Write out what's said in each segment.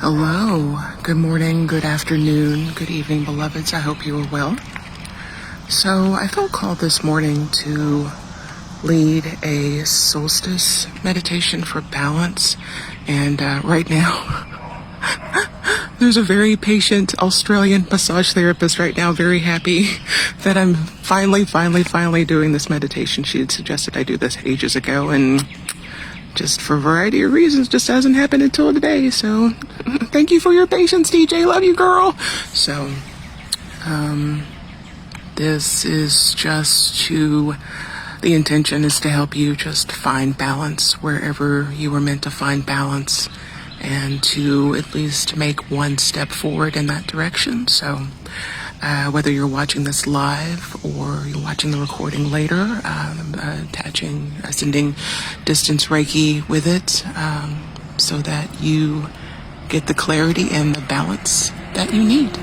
Hello, good morning, good afternoon, good evening, beloveds. I hope you are well. So I felt called this morning to lead a solstice meditation for balance. And right now, there's a very patient Australian massage therapist right now, very happy that I'm finally doing this meditation. She had suggested I do this ages ago, and just for a variety of reasons, just hasn't happened until today. So thank you for your patience, DJ. Love you, girl. So this is the intention is to help you just find balance wherever you were meant to find balance, and to at least make one step forward in that direction. So whether you're watching this live or you're watching the recording later, sending distance Reiki with it, so that you get the clarity and the balance that you need.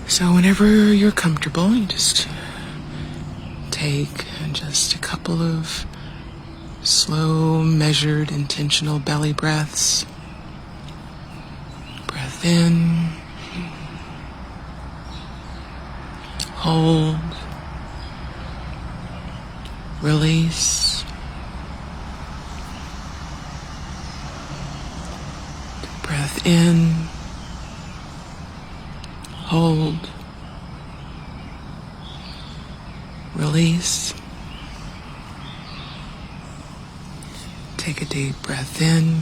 So whenever you're comfortable, you just take just a couple of slow, measured, intentional belly breaths. Breath in, hold, release. Breath in, hold, release. Take a deep breath in,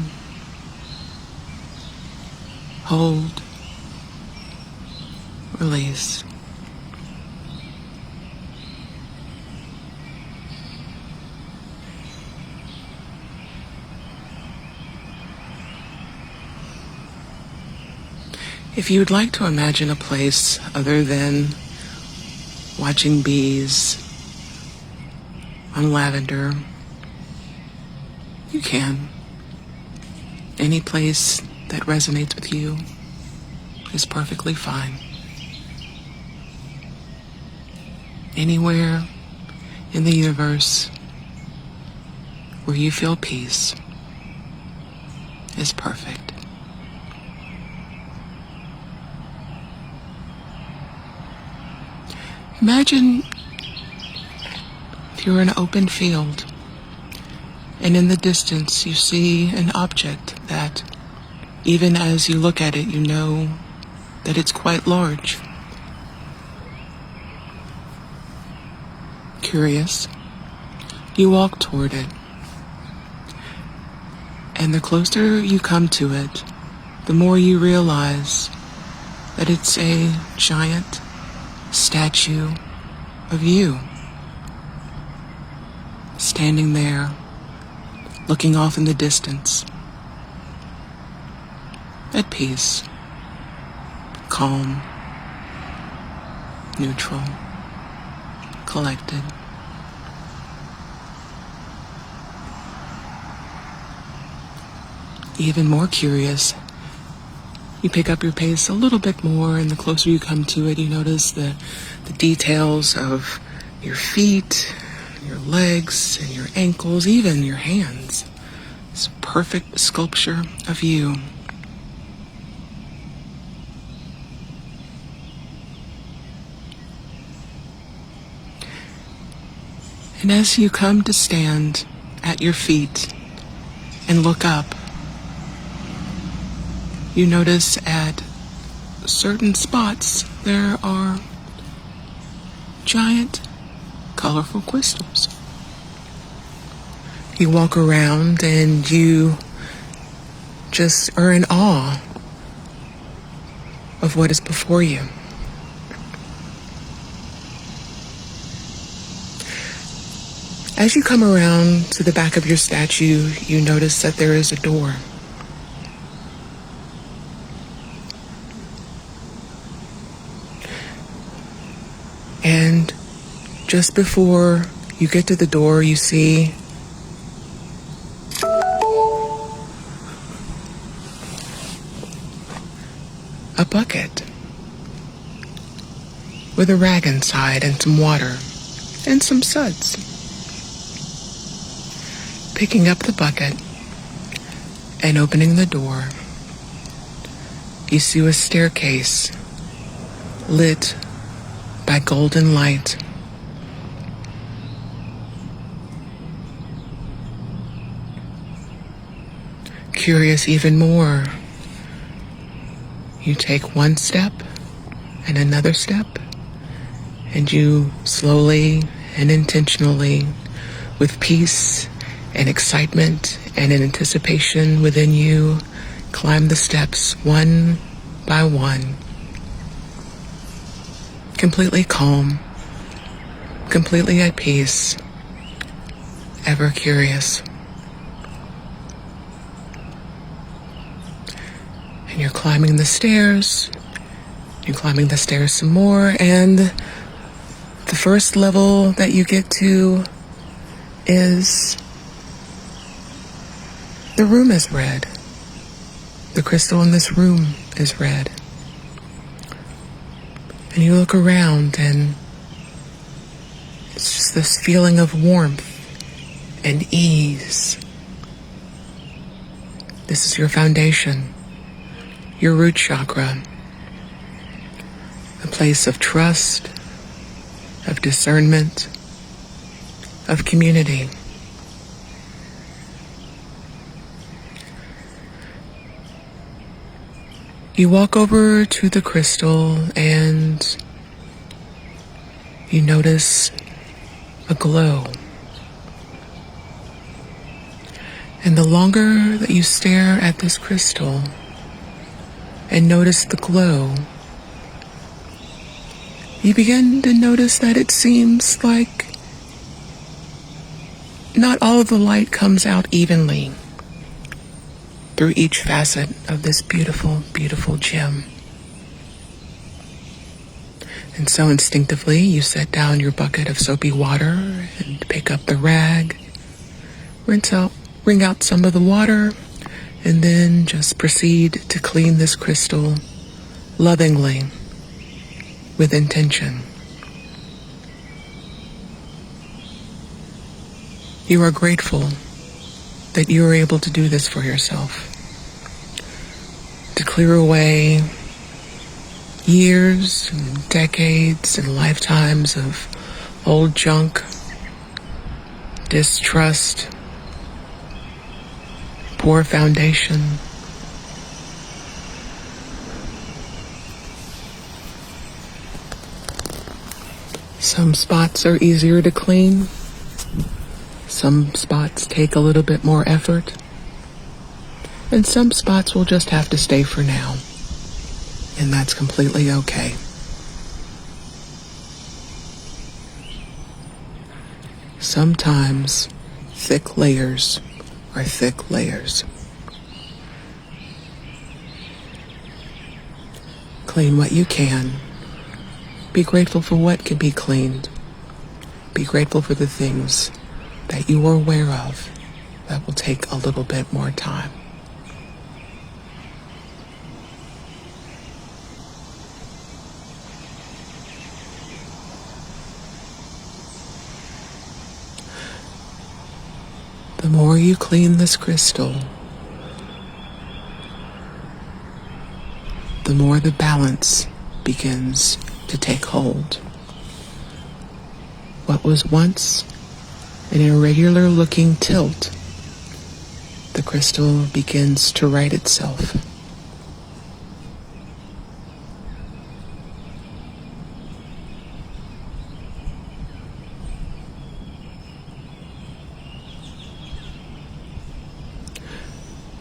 hold, release. If you would like to imagine a place other than watching bees on lavender, you can. Any place that resonates with you is perfectly fine. Anywhere in the universe where you feel peace is perfect. Imagine if you're in an open field and in the distance you see an object that, even as you look at it, you know that it's quite large. Curious, you walk toward it, and the closer you come to it, the more you realize that it's a giant statue of you, standing there, looking off in the distance, at peace, calm, neutral, collected. Even more curious, you pick up your pace a little bit more, and the closer you come to it, you notice the details of your feet, your legs, and your ankles, even your hands. It's perfect sculpture of you. And as you come to stand at your feet and look up, you notice at certain spots there are giant, colorful crystals. You walk around and you just are in awe of what is before you. As you come around to the back of your statue, you notice that there is a door. And just before you get to the door, you see a bucket with a rag inside and some water and some suds. Picking up the bucket, And opening the door, you see a staircase lit by golden light. Curious even more, you take one step and another step, and you slowly and intentionally, with peace and excitement and anticipation within you, climb the steps one by one, completely calm, completely at peace, ever curious. And you're climbing the stairs some more, and the first level that you get to is the room is red. The crystal in this room is red. And you look around, and it's just this feeling of warmth and ease. This is your foundation, your root chakra, a place of trust, of discernment, of community. You walk over to the crystal and you notice a glow. And the longer that you stare at this crystal and notice the glow, you begin to notice that it seems like not all of the light comes out evenly through each facet of this beautiful, beautiful gem. And so instinctively, you set down your bucket of soapy water and pick up the rag, wring out some of the water, and then just proceed to clean this crystal lovingly, with intention. You are grateful that you are able to do this for yourself, to clear away years and decades and lifetimes of old junk, distrust, poor foundation. Some spots are easier to clean. Some spots take a little bit more effort. And some spots will just have to stay for now. And that's completely okay. Sometimes thick layers are thick layers. Clean what you can. Be grateful for what can be cleaned. Be grateful for the things that you are aware of that will take a little bit more time. The more you clean this crystal, the more the balance begins to take hold. What was once an irregular looking tilt, the crystal begins to right itself.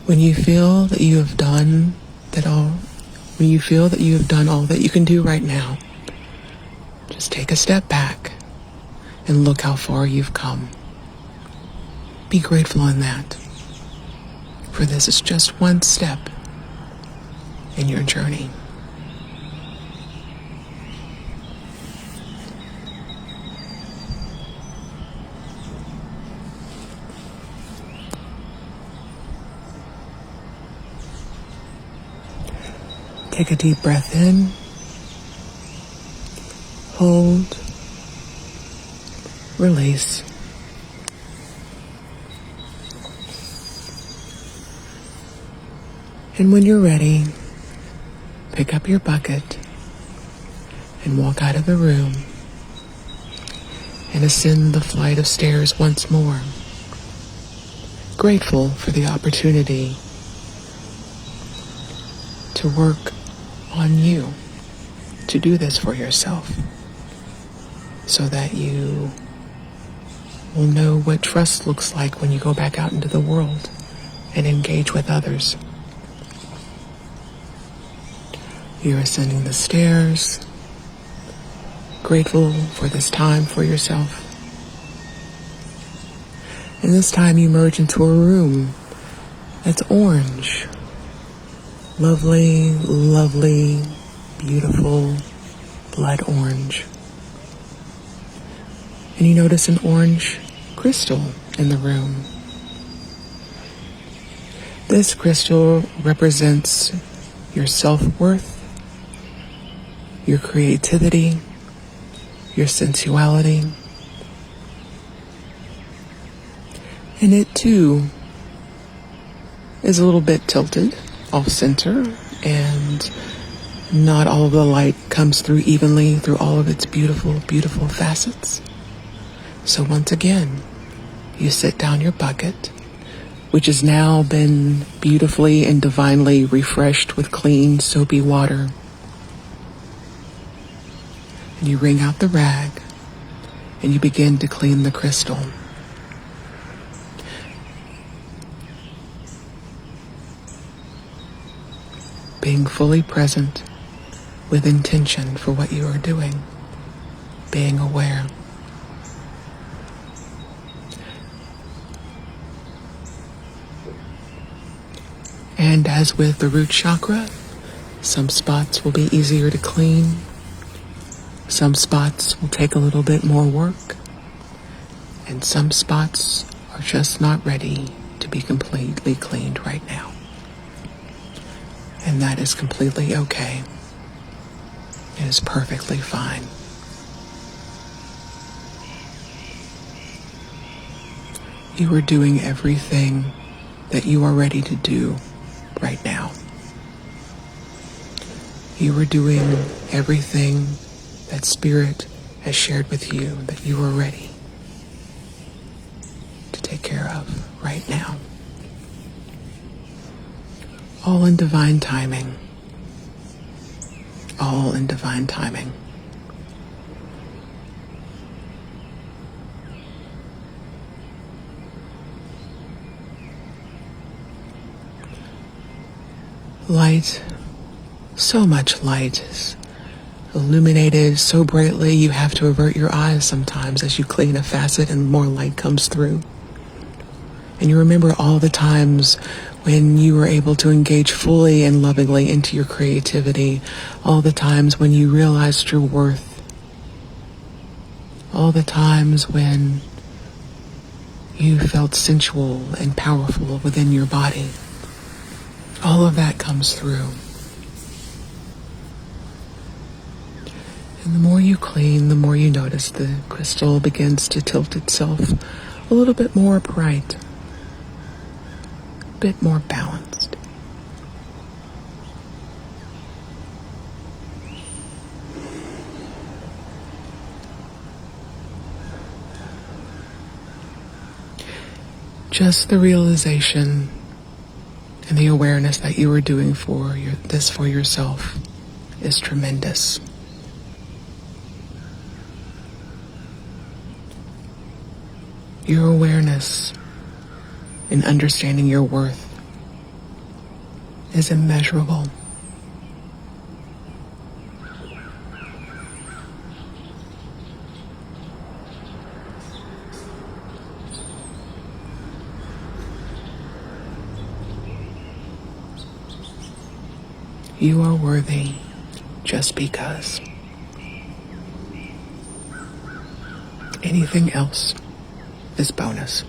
When you feel that you have done all that you can do right now, just take a step back and look how far you've come. Be grateful in that, for this is just one step in your journey. Take a deep breath in, hold, release. And when you're ready, pick up your bucket and walk out of the room and ascend the flight of stairs once more, grateful for the opportunity to work on you, to do this for yourself, so that you will know what trust looks like when you go back out into the world and engage with others. You're ascending the stairs, grateful for this time for yourself. And this time you emerge into a room that's orange. Lovely, lovely, beautiful blood orange. And you notice an orange crystal in the room. This crystal represents your self-worth, your creativity, your sensuality. And it too is a little bit tilted off center, and not all of the light comes through evenly through all of its beautiful, beautiful facets. So once again, you sit down your bucket, which has now been beautifully and divinely refreshed with clean, soapy water. And you wring out the rag, and you begin to clean the crystal. Being fully present with intention for what you are doing, being aware. And as with the root chakra, some spots will be easier to clean. Some spots will take a little bit more work. And some spots are just not ready to be completely cleaned right now. And that is completely okay. It is perfectly fine. You are doing everything that you are ready to do right now. You are doing everything that Spirit has shared with you that you are ready to take care of right now. All in divine timing. All in divine timing. Light, so much light is illuminated so brightly you have to avert your eyes sometimes as you clean a facet and more light comes through. And you remember all the times when you were able to engage fully and lovingly into your creativity, all the times when you realized your worth, all the times when you felt sensual and powerful within your body. All of that comes through. And the more you clean, the more you notice the crystal begins to tilt itself a little bit more upright, a bit more balanced. Just the realization and the awareness that you are doing this for yourself is tremendous. Your awareness and understanding your worth is immeasurable. You are worthy just because. Anything else is bonus.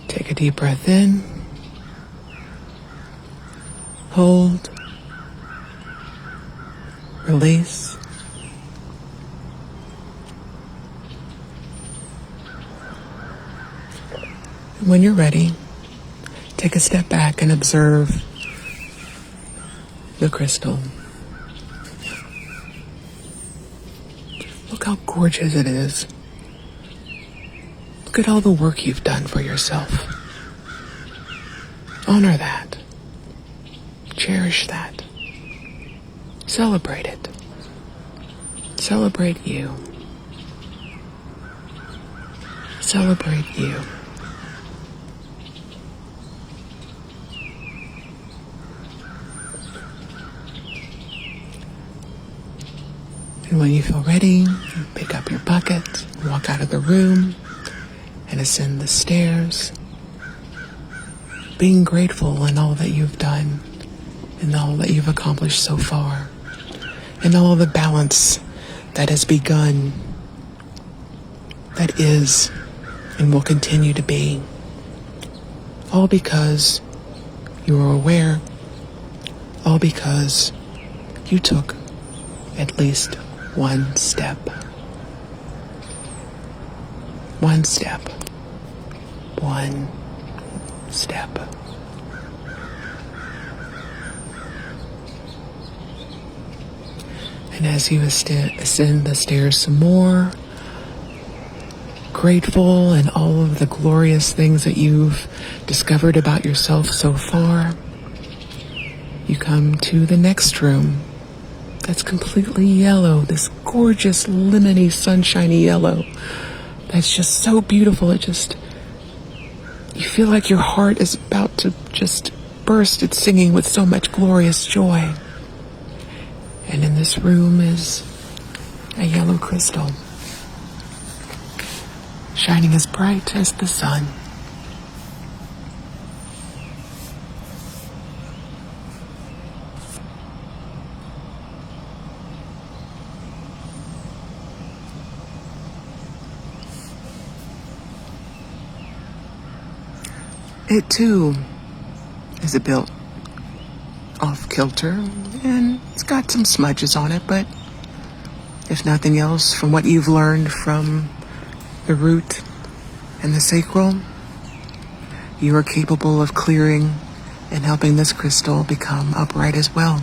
Take a deep breath in. Hold. Release. When you're ready, take a step back and observe the crystal. Look how gorgeous it is. Look at all the work you've done for yourself. Honor that. Cherish that. Celebrate it. Celebrate you. Celebrate you. And when you feel ready, you pick up your bucket, walk out of the room, and ascend the stairs, being grateful in all that you've done and all that you've accomplished so far, and all the balance that has begun, that is, and will continue to be. All because you were aware, all because you took at least one step. One step. One step. And as you ascend the stairs some more, grateful in all of the glorious things that you've discovered about yourself so far, you come to the next room that's completely yellow, this gorgeous lemony sunshiny yellow that's just so beautiful. You feel like your heart is about to just burst. It's singing with so much glorious joy. And in this room is a yellow crystal, shining as bright as the sun. It too is a bit off kilter, and it's got some smudges on it, but if nothing else, from what you've learned from the root and the sacral, you are capable of clearing and helping this crystal become upright as well.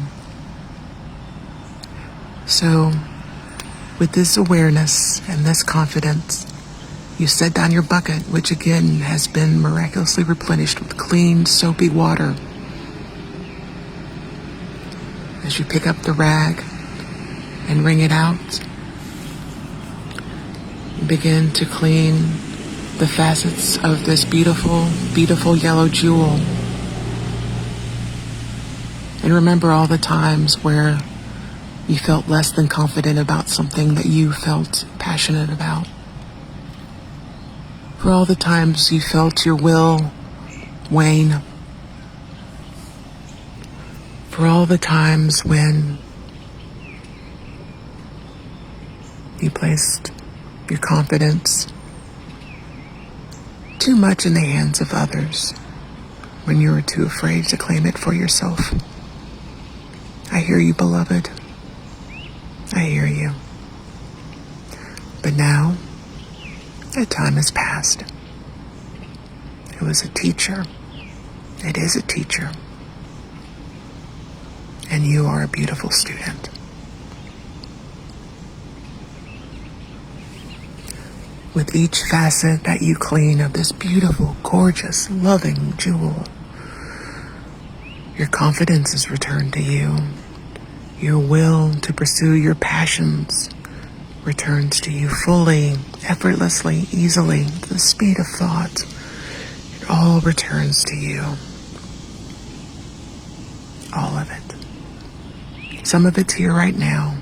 So, with this awareness and this confidence, you set down your bucket, which again has been miraculously replenished with clean, soapy water. As you pick up the rag and wring it out, you begin to clean the facets of this beautiful, beautiful yellow jewel. And remember all the times where you felt less than confident about something that you felt passionate about. For all the times you felt your will wane. For all the times when you placed your confidence too much in the hands of others, when you were too afraid to claim it for yourself. I hear you, beloved. I hear you. But now, that time has passed. It was a teacher. It is a teacher. And you are a beautiful student. With each facet that you clean of this beautiful, gorgeous, loving jewel, your confidence is returned to you. Your will to pursue your passions returns to you fully, effortlessly, easily, the speed of thought. It all returns to you. All of it. Some of it's here right now.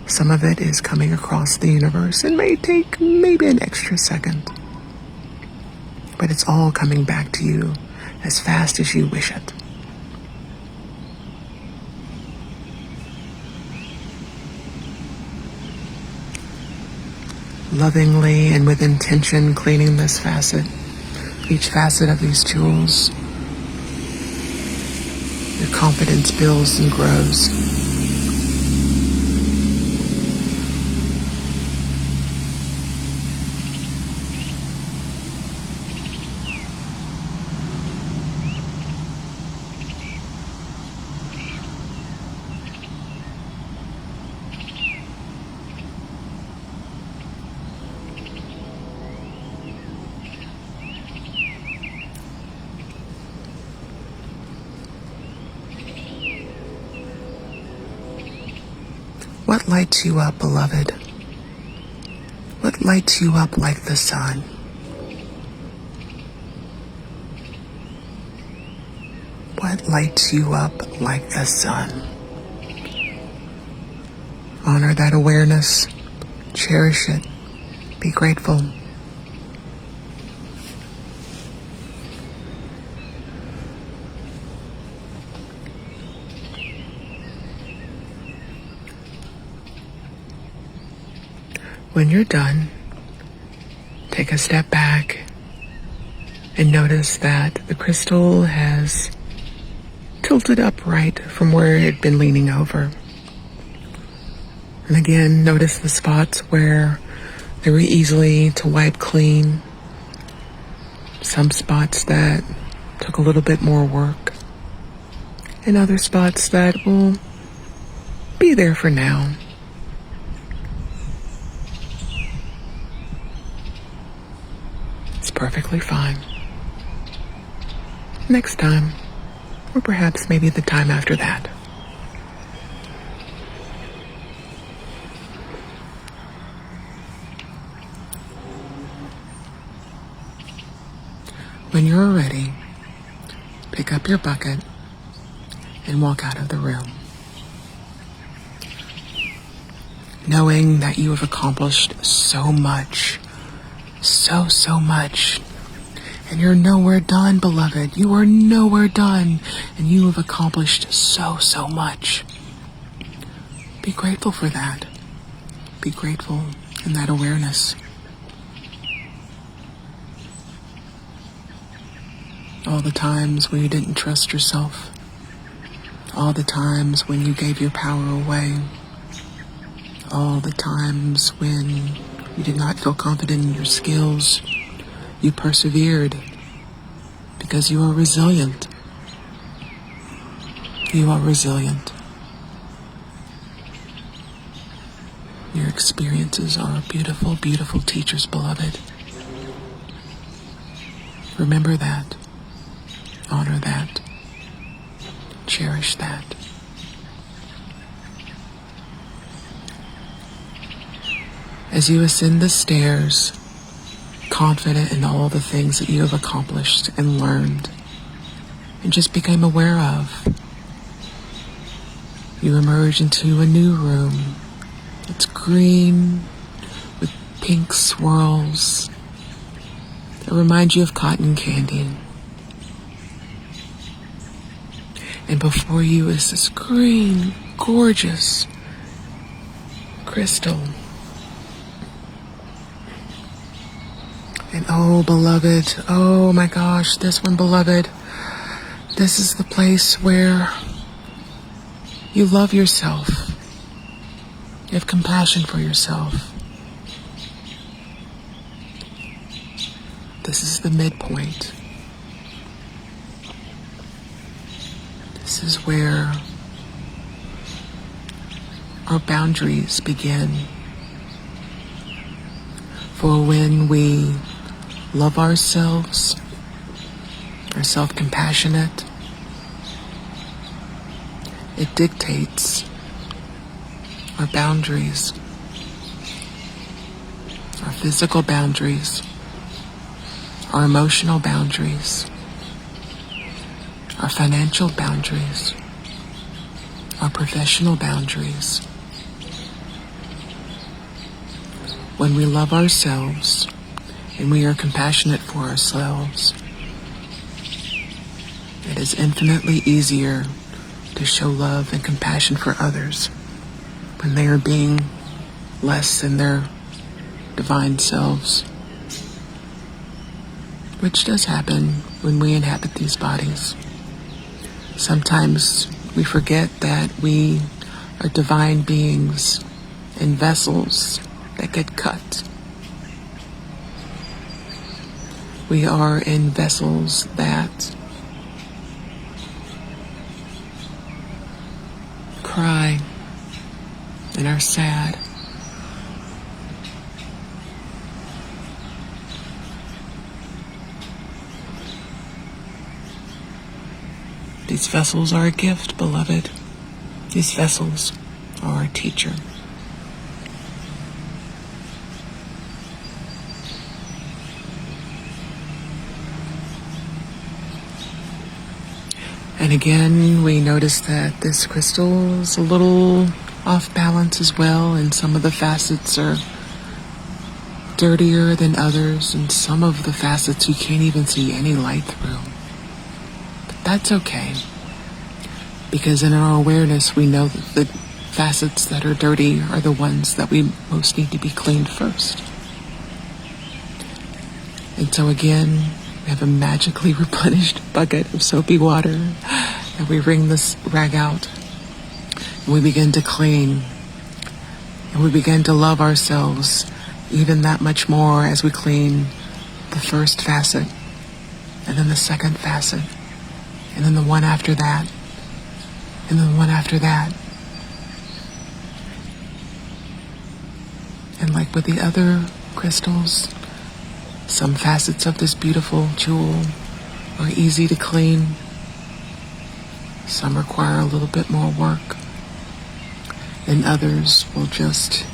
Some of it is coming across the universe and may take maybe an extra second. But it's all coming back to you as fast as you wish it. Lovingly and with intention cleaning this facet, each facet of these jewels, your confidence builds and grows. What lights you up, beloved? What lights you up like the sun? What lights you up like the sun? Honor that awareness. Cherish it. Be grateful. When you're done, take a step back and notice that the crystal has tilted upright from where it had been leaning over. And again, notice the spots where they were easily to wipe clean. Some spots that took a little bit more work. And other spots that will be there for now. It's perfectly fine. Next time, or perhaps maybe the time after that. When you're ready, pick up your bucket and walk out of the room, knowing that you have accomplished so much, so much. And you're nowhere done, beloved. You are nowhere done, and you have accomplished so much. Be grateful for that. Be grateful in that awareness. All the times when you didn't trust yourself. All the times when you gave your power away. All the times when you did not feel confident in your skills. You persevered because you are resilient. You are resilient. Your experiences are beautiful, beautiful teachers, beloved. Remember that. Honor that. Cherish that. As you ascend the stairs, confident in all the things that you have accomplished and learned and just became aware of, you emerge into a new room. It's green with pink swirls that remind you of cotton candy. And before you is this green, gorgeous crystal. And oh, beloved, oh my gosh, this one, beloved, this is the place where you love yourself. You have compassion for yourself. This is the midpoint. This is where our boundaries begin. For when we love ourselves, are self-compassionate, it dictates our boundaries, our physical boundaries, our emotional boundaries, our financial boundaries, our professional boundaries. When we love ourselves and we are compassionate for ourselves, it is infinitely easier to show love and compassion for others when they are being less than their divine selves, which does happen when we inhabit these bodies. Sometimes we forget that we are divine beings in vessels that get cut. We are in vessels that cry and are sad. These vessels are a gift, beloved. These vessels are our teacher. And again, we notice that this crystal is a little off balance as well, and some of the facets are dirtier than others, and some of the facets you can't even see any light through. But that's okay, because in our awareness, we know that the facets that are dirty are the ones that we most need to be cleaned first. And so again, we have a magically replenished bucket of soapy water, and we wring this rag out, and we begin to clean, and we begin to love ourselves even that much more as we clean the first facet, and then the second facet, and then the one after that, and then the one after that. And like with the other crystals, some facets of this beautiful jewel are easy to clean. Some require a little bit more work, and others will just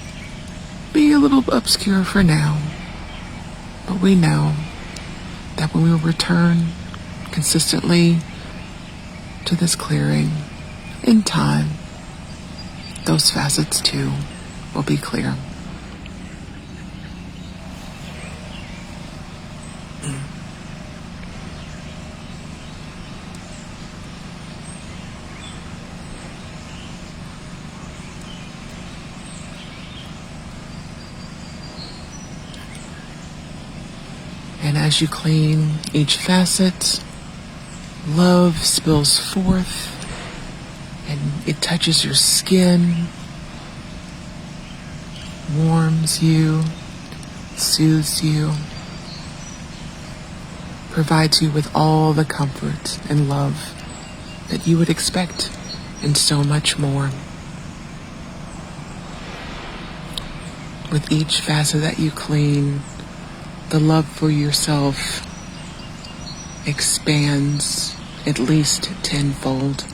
be a little obscure for now. But we know that when we return consistently to this clearing, in time, those facets too will be clear. And as you clean each facet, love spills forth, and it touches your skin, warms you, soothes you, provides you with all the comfort and love that you would expect, and so much more. With each facet that you clean, the love for yourself expands at least tenfold.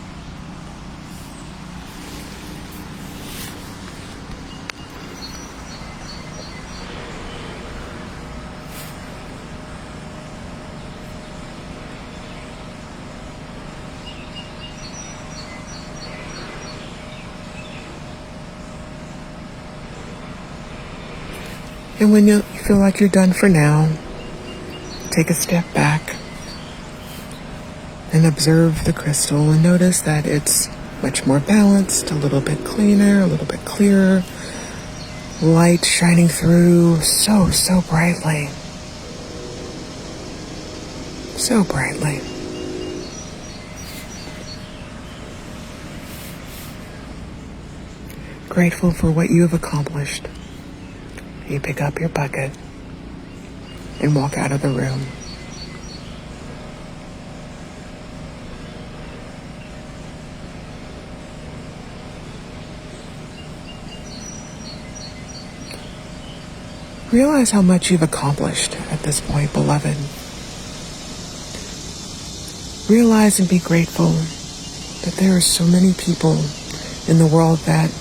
And when you feel like you're done for now, take a step back and observe the crystal and notice that it's much more balanced, a little bit cleaner, a little bit clearer, light shining through so brightly. So brightly. Grateful for what you have accomplished. You pick up your bucket and walk out of the room. Realize how much you've accomplished at this point, beloved. Realize and be grateful that there are so many people in the world that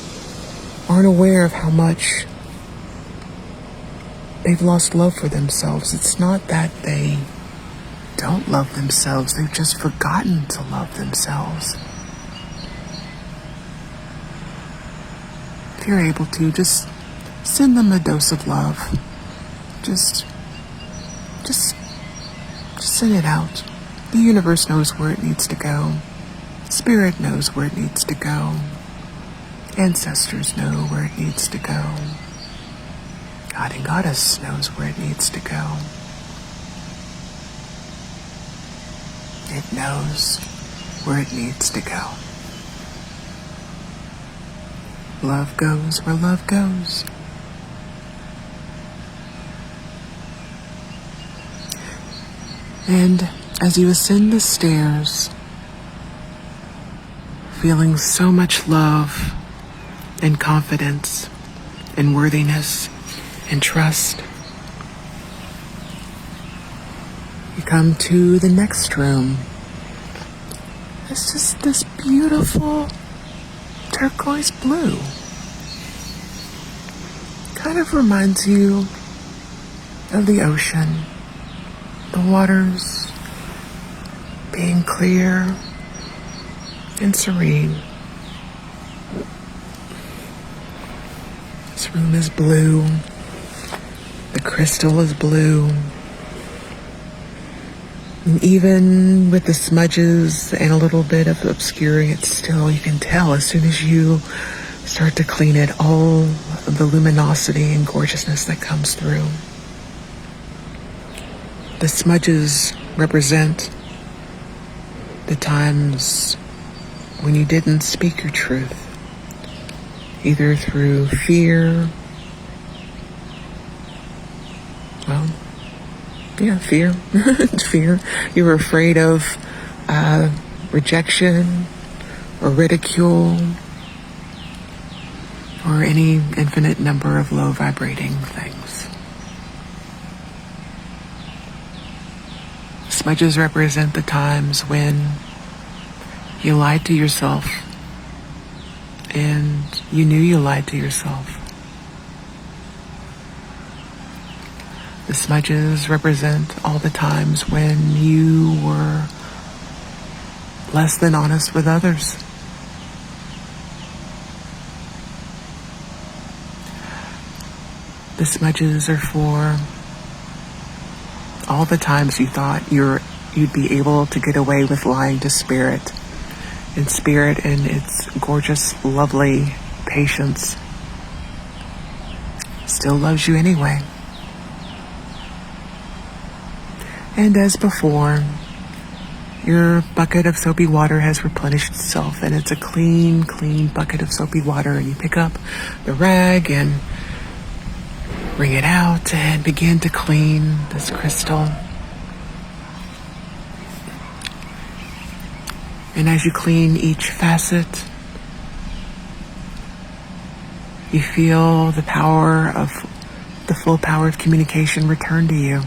aren't aware of how much they've lost love for themselves. It's not that they don't love themselves, they've just forgotten to love themselves. If you're able to, just send them a dose of love. Just send it out. The universe knows where it needs to go. Spirit knows where it needs to go. Ancestors know where it needs to go. God and Goddess knows where it needs to go. It knows where it needs to go. Love goes where love goes. And as you ascend the stairs, feeling so much love and confidence and worthiness and trust, you come to the next room. It's just this beautiful turquoise blue. Kind of reminds you of the ocean, the waters being clear and serene. This room is blue. The crystal is blue. And even with the smudges and a little bit of obscuring, it's still, you can tell as soon as you start to clean it, all of the luminosity and gorgeousness that comes through. The smudges represent the times when you didn't speak your truth, either through fear, fear. Fear. You were afraid of rejection or ridicule or any infinite number of low vibrating things. Smudges represent the times when you lied to yourself and you knew you lied to yourself. The smudges represent all the times when you were less than honest with others. The smudges are for all the times you thought you'd be able to get away with lying to spirit. And spirit in its gorgeous, lovely patience still loves you anyway. And as before, your bucket of soapy water has replenished itself, and it's a clean, clean bucket of soapy water. And you pick up the rag and bring it out and begin to clean this crystal. And as you clean each facet, you feel the full power of communication return to you.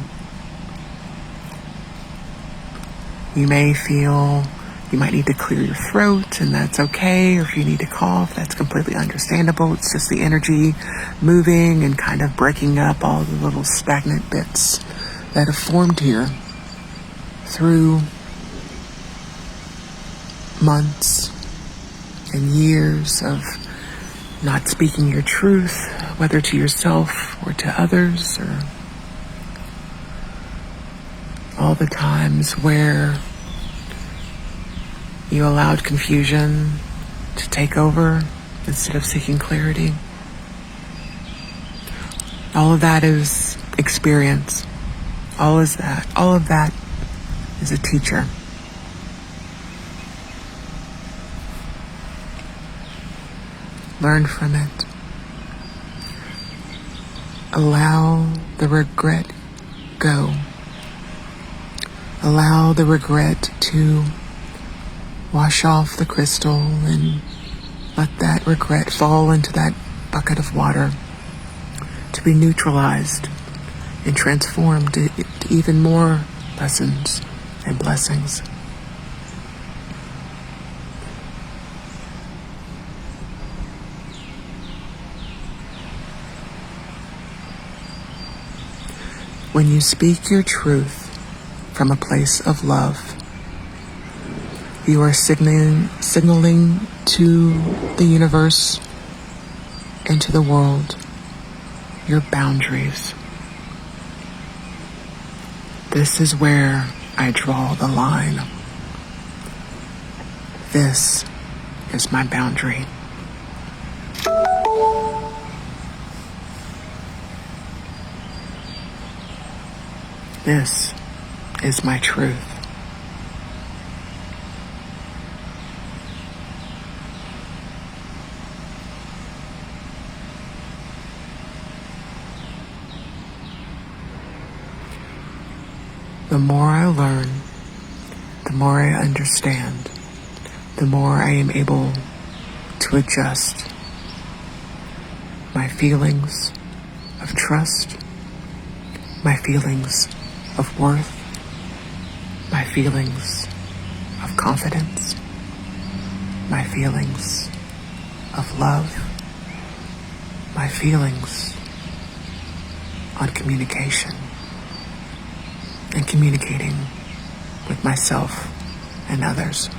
You may feel you might need to clear your throat, and that's okay. Or if you need to cough, that's completely understandable. It's just the energy moving and kind of breaking up all the little stagnant bits that have formed here through months and years of not speaking your truth, whether to yourself or to others, or all the times where you allowed confusion to take over instead of seeking clarity. All of that is experience. All of that is a teacher. Learn from it. Allow the regret go. Allow the regret to wash off the crystal and let that regret fall into that bucket of water to be neutralized and transformed to even more lessons and blessings. When you speak your truth from a place of love, you are signaling to the universe and to the world your boundaries. This is where I draw the line. This is my boundary. This is my truth. The more I learn, the more I understand, the more I am able to adjust my feelings of trust, my feelings of worth, my feelings of confidence, my feelings of love, my feelings on communication and communicating with myself and others.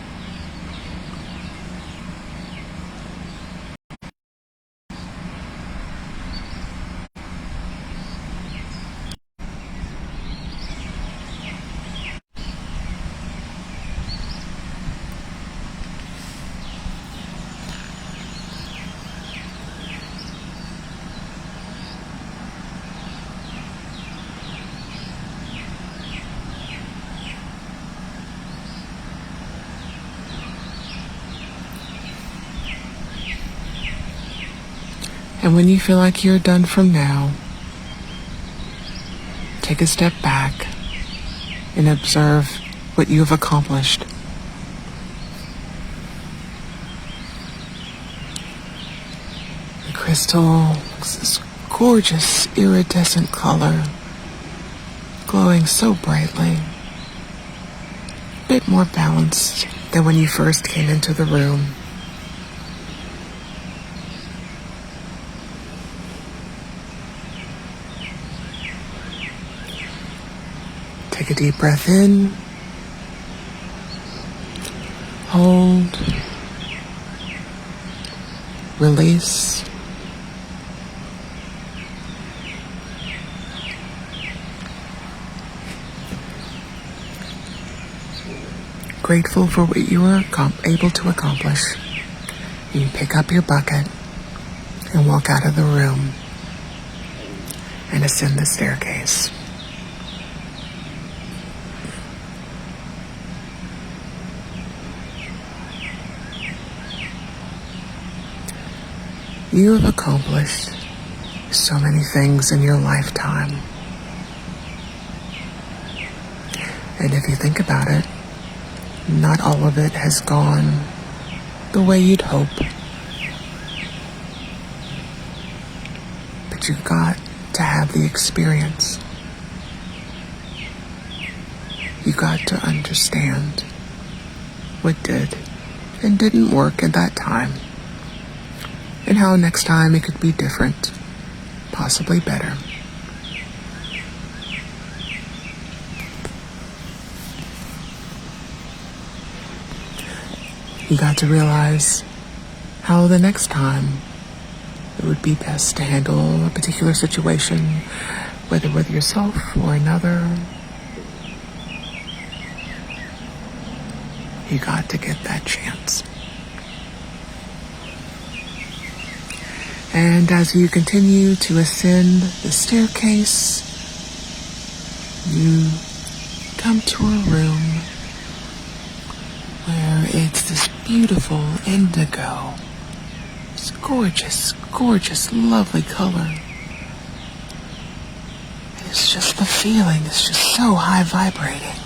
And when you feel like you're done from now, take a step back and observe what you have accomplished. The crystal is this gorgeous iridescent color, glowing so brightly, a bit more balanced than when you first came into the room. Take a deep breath in, hold, release. Grateful for what you were able to accomplish. You pick up your bucket and walk out of the room and ascend the staircase. You have accomplished so many things in your lifetime. And if you think about it, not all of it has gone the way you'd hope. But you got to have the experience. You got to understand what did and didn't work at that time, and how next time it could be different, possibly better. You got to realize how the next time it would be best to handle a particular situation, whether with yourself or another. You got to get that chance. And as you continue to ascend the staircase, you come to a room where it's this beautiful indigo. It's gorgeous, gorgeous, lovely color. And it's just the feeling, it's just so high vibrating.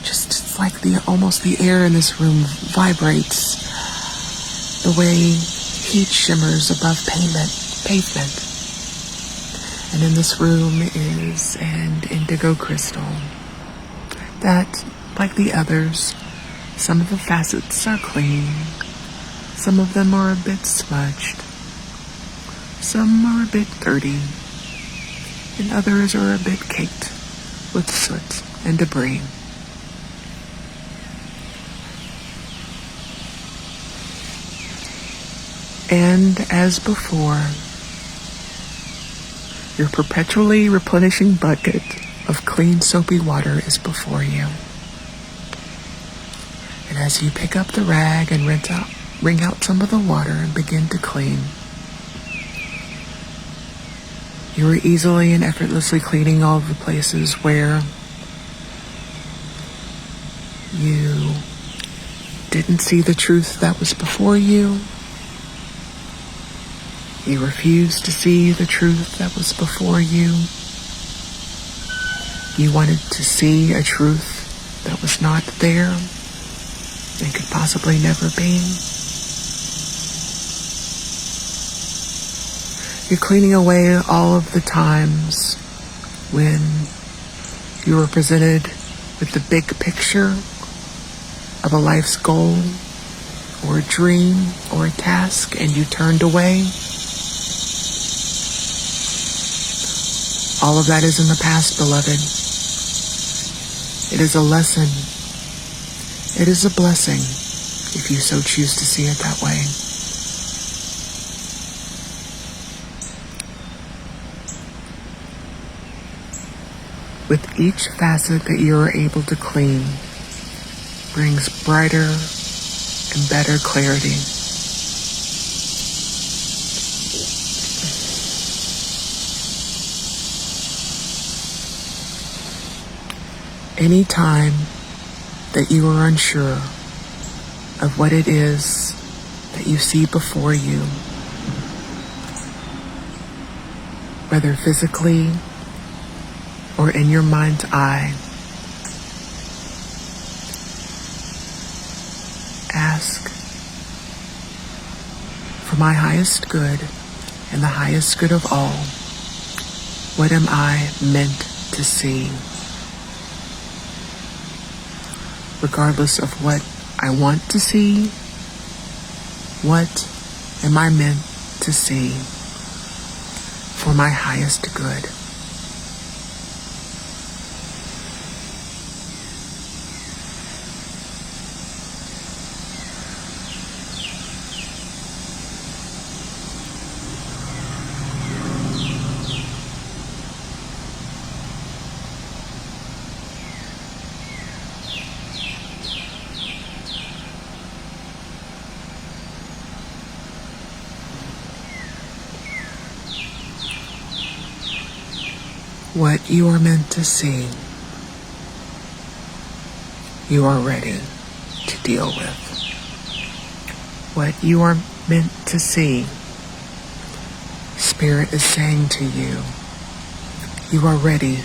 It's like almost the air in this room vibrates the way heat shimmers above pavement. And in this room is an indigo crystal that, like the others, some of the facets are clean, some of them are a bit smudged, some are a bit dirty, and others are a bit caked with soot and debris. And as before, your perpetually replenishing bucket of clean soapy water is before you. And as you pick up the rag and wring out some of the water and begin to clean, you are easily and effortlessly cleaning all of the places where you didn't see the truth that was before you. You refused to see the truth that was before you. You wanted to see a truth that was not there and could possibly never be. You're cleaning away all of the times when you were presented with the big picture of a life's goal or a dream or a task and you turned away. All of that is in the past, beloved. It is a lesson. It is a blessing, if you so choose to see it that way. With each facet that you are able to clean brings brighter and better clarity. Any time that you are unsure of what it is that you see before you, whether physically or in your mind's eye. Ask for my highest good and the highest good of all. What am I meant to see? Regardless of what I want to see, what am I meant to see for my highest good? What you are meant to see, you are ready to deal with. What you are meant to see, Spirit is saying to you, you are ready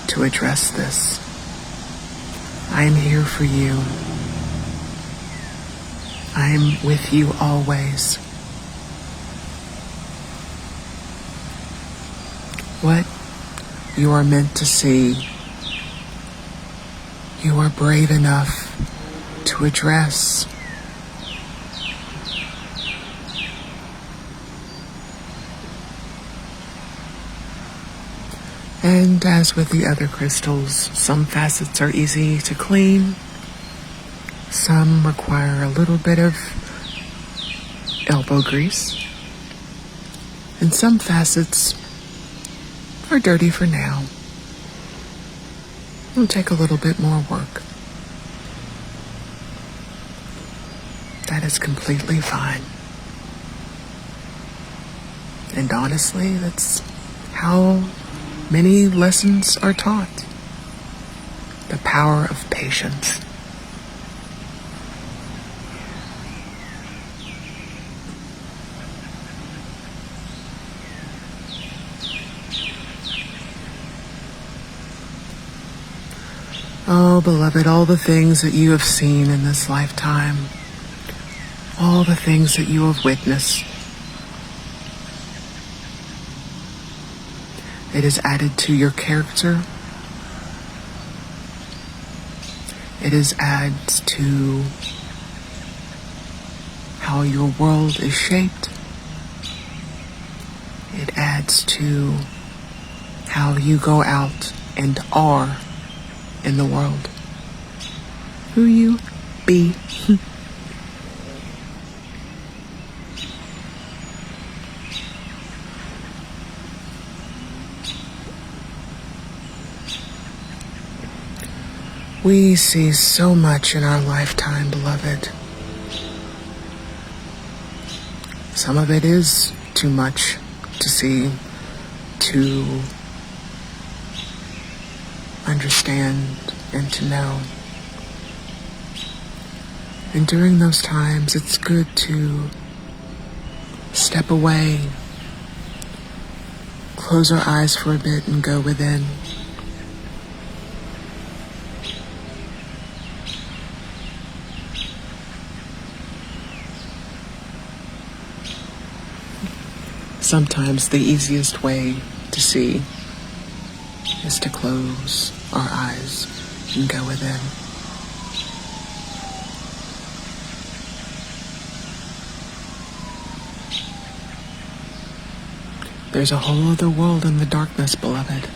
to address this. I am here for you. I am with you always. What you are meant to see, you are brave enough to address. And as with the other crystals, some facets are easy to clean, some require a little bit of elbow grease, and some facets are dirty for now. It'll take a little bit more work. That is completely fine. And honestly, that's how many lessons are taught. The power of patience. Oh, beloved, all the things that you have seen in this lifetime, all the things that you have witnessed, it is added to your character. It is added to how your world is shaped. It adds to how you go out and are in the world. Who you be. We see so much in our lifetime, beloved. Some of it is too much to see, to understand, and to know. And during those times, it's good to step away, close our eyes for a bit, and go within. Sometimes the easiest way to see is to close our eyes and go within. There's a whole other world in the darkness, beloved.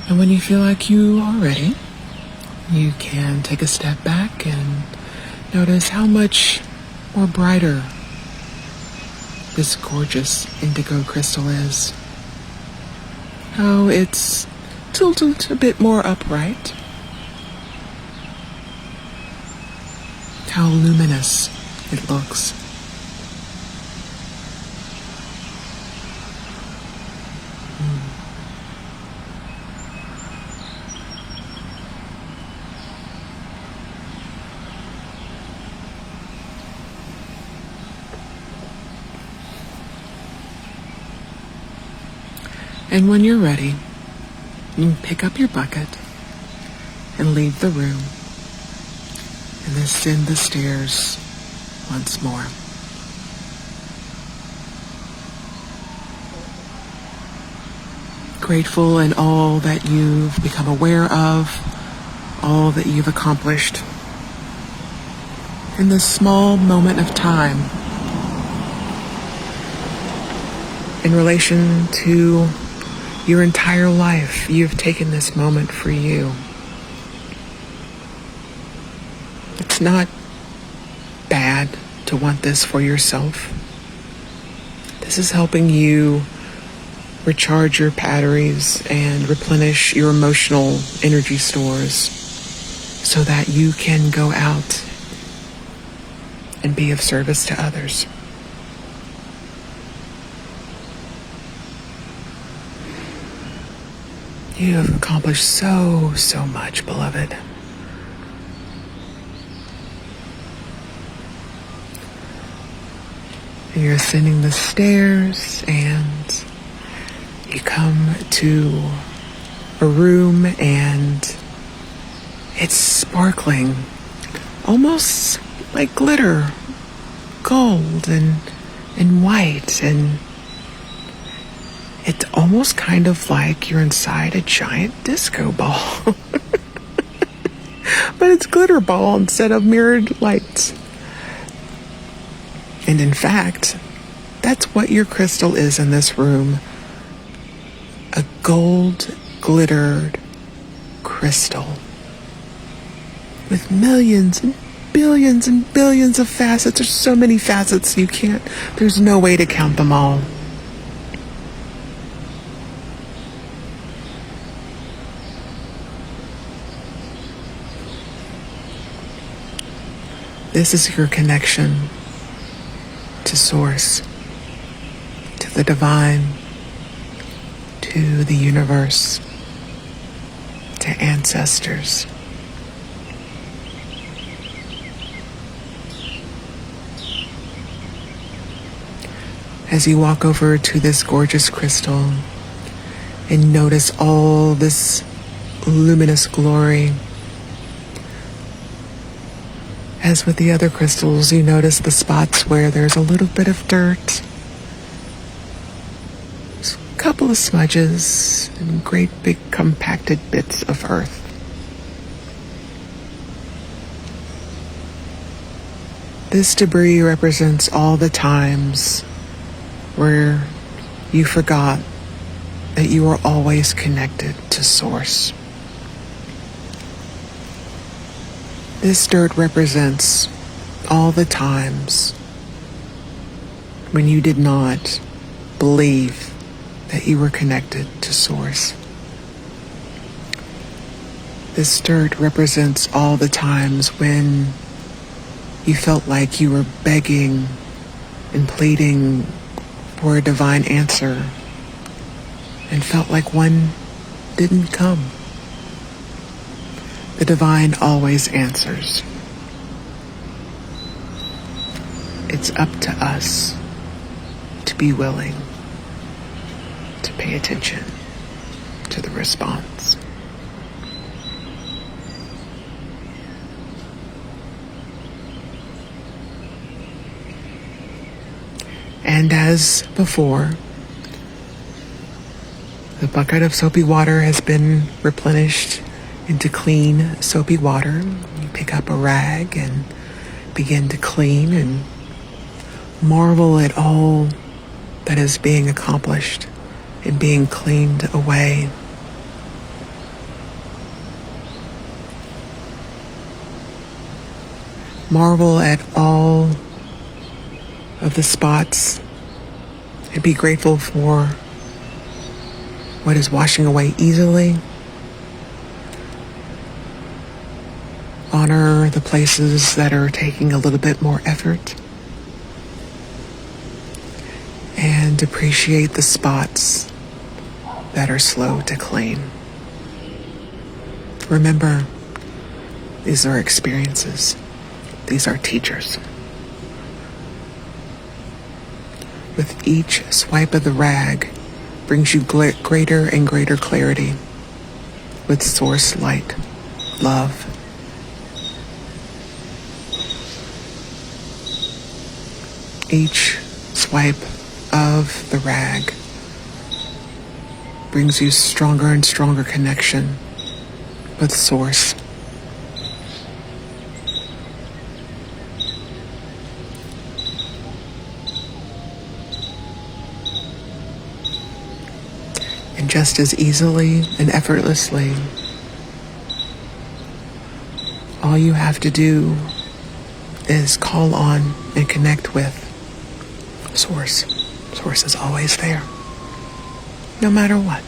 And when you feel like you are ready, you can take a step back and notice how much more brighter this gorgeous indigo crystal is. How it's tilted a bit more upright. how luminous it looks. And when you're ready, you can pick up your bucket and leave the room and ascend the stairs once more. Grateful in all that you've become aware of, all that you've accomplished in this small moment of time in relation to your entire life. You've taken this moment for you. It's not bad to want this for yourself. This is helping you recharge your batteries and replenish your emotional energy stores so that you can go out and be of service to others. You have accomplished so much, beloved. And you're ascending the stairs and you come to a room and it's sparkling, almost like glitter, gold and white, and it's almost kind of like you're inside a giant disco ball. But it's glitter ball instead of mirrored lights. And in fact, that's what your crystal is in this room. A gold glittered crystal with millions and billions of facets. There's so many facets there's no way to count them all. This is your connection to Source, to the divine, to the universe, to ancestors. As you walk over to this gorgeous crystal and notice all this luminous glory, as with the other crystals, you notice the spots where there's a little bit of dirt, a couple of smudges, and great big compacted bits of earth. This debris represents all the times where you forgot that you were always connected to Source. This dirt represents all the times when you did not believe that you were connected to Source. This dirt represents all the times when you felt like you were begging and pleading for a divine answer and felt like one didn't come. The divine always answers. It's up to us to be willing to pay attention to the response. And as before, the bucket of soapy water has been replenished into clean, soapy water. You pick up a rag and begin to clean and marvel at all that is being accomplished and being cleaned away. Marvel at all of the spots and be grateful for what is washing away easily. Honor the places that are taking a little bit more effort. And appreciate the spots that are slow to claim. Remember, these are experiences. These are teachers. With each swipe of the rag brings you greater and greater clarity with source light, love. Each swipe of the rag brings you stronger and stronger connection with source. And just as easily and effortlessly, all you have to do is call on and connect with Source. Source is always there, no matter what.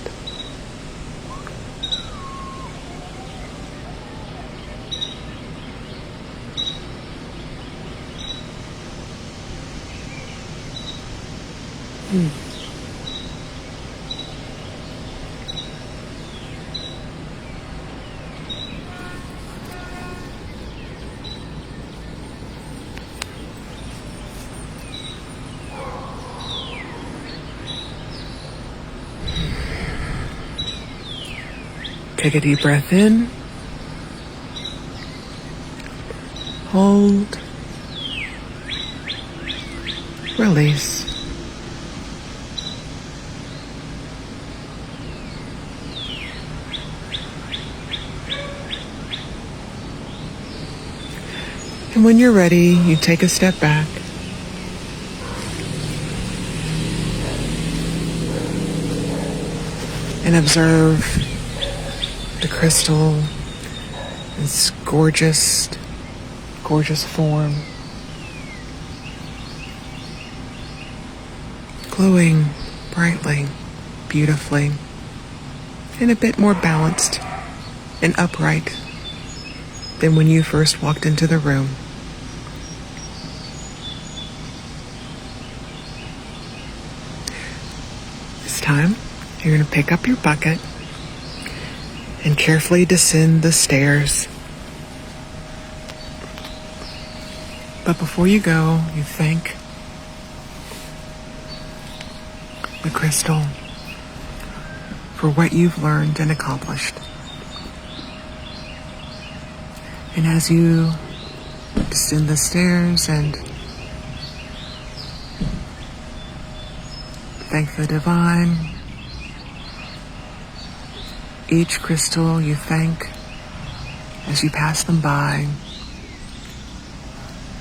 Take a deep breath in. Hold. Release. And when you're ready, you take a step back. And observe the crystal, its gorgeous, gorgeous form, glowing brightly, beautifully, and a bit more balanced and upright than when you first walked into the room. This time, you're going to pick up your bucket and carefully descend the stairs. But before you go, you thank the crystal for what you've learned and accomplished. And as you descend the stairs and thank the divine, each crystal you thank as you pass them by,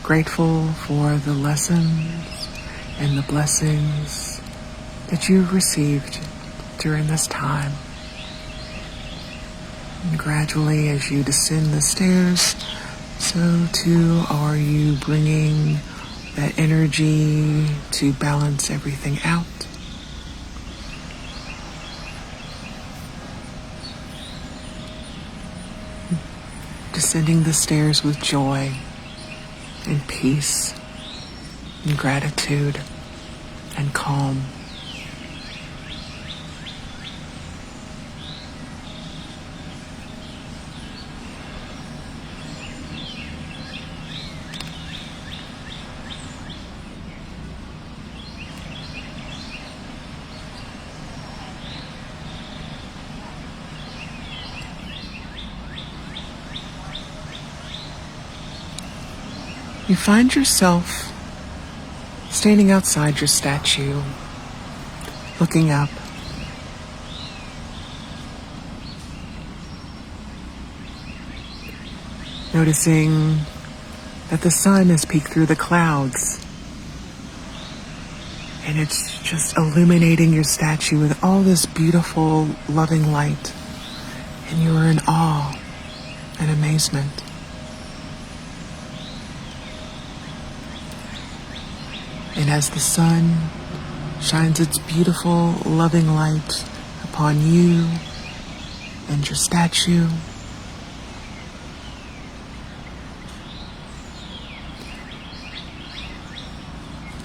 grateful for the lessons and the blessings that you've received during this time. And gradually, as you descend the stairs, so too are you bringing that energy to balance everything out. Descending the stairs with joy and peace and gratitude and calm. You find yourself standing outside your statue, looking up. Noticing that the sun has peeked through the clouds, and it's just illuminating your statue with all this beautiful, loving light, and you are in awe and amazement. And as the sun shines its beautiful, loving light upon you and your statue,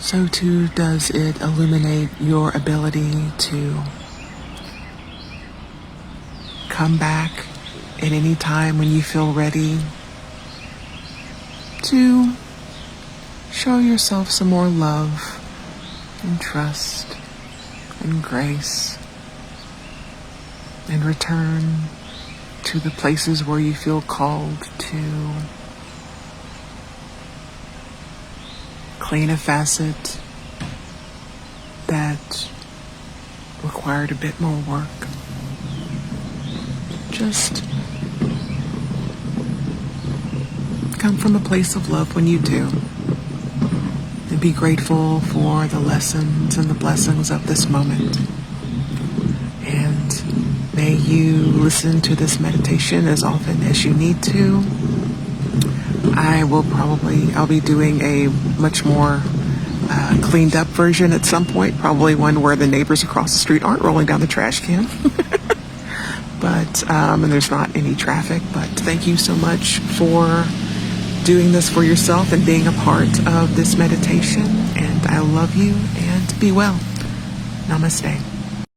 so too does it illuminate your ability to come back at any time when you feel ready to show yourself some more love and trust and grace, and return to the places where you feel called to clean a facet that required a bit more work. Just come from a place of love when you do, and be grateful for the lessons and the blessings of this moment. And may you listen to this meditation as often as you need to. I'll be doing a much more cleaned up version at some point, probably one where the neighbors across the street aren't rolling down the trash can. And there's not any traffic. But thank you so much for doing this for yourself and being a part of this meditation. And I love you, and be well. Namaste.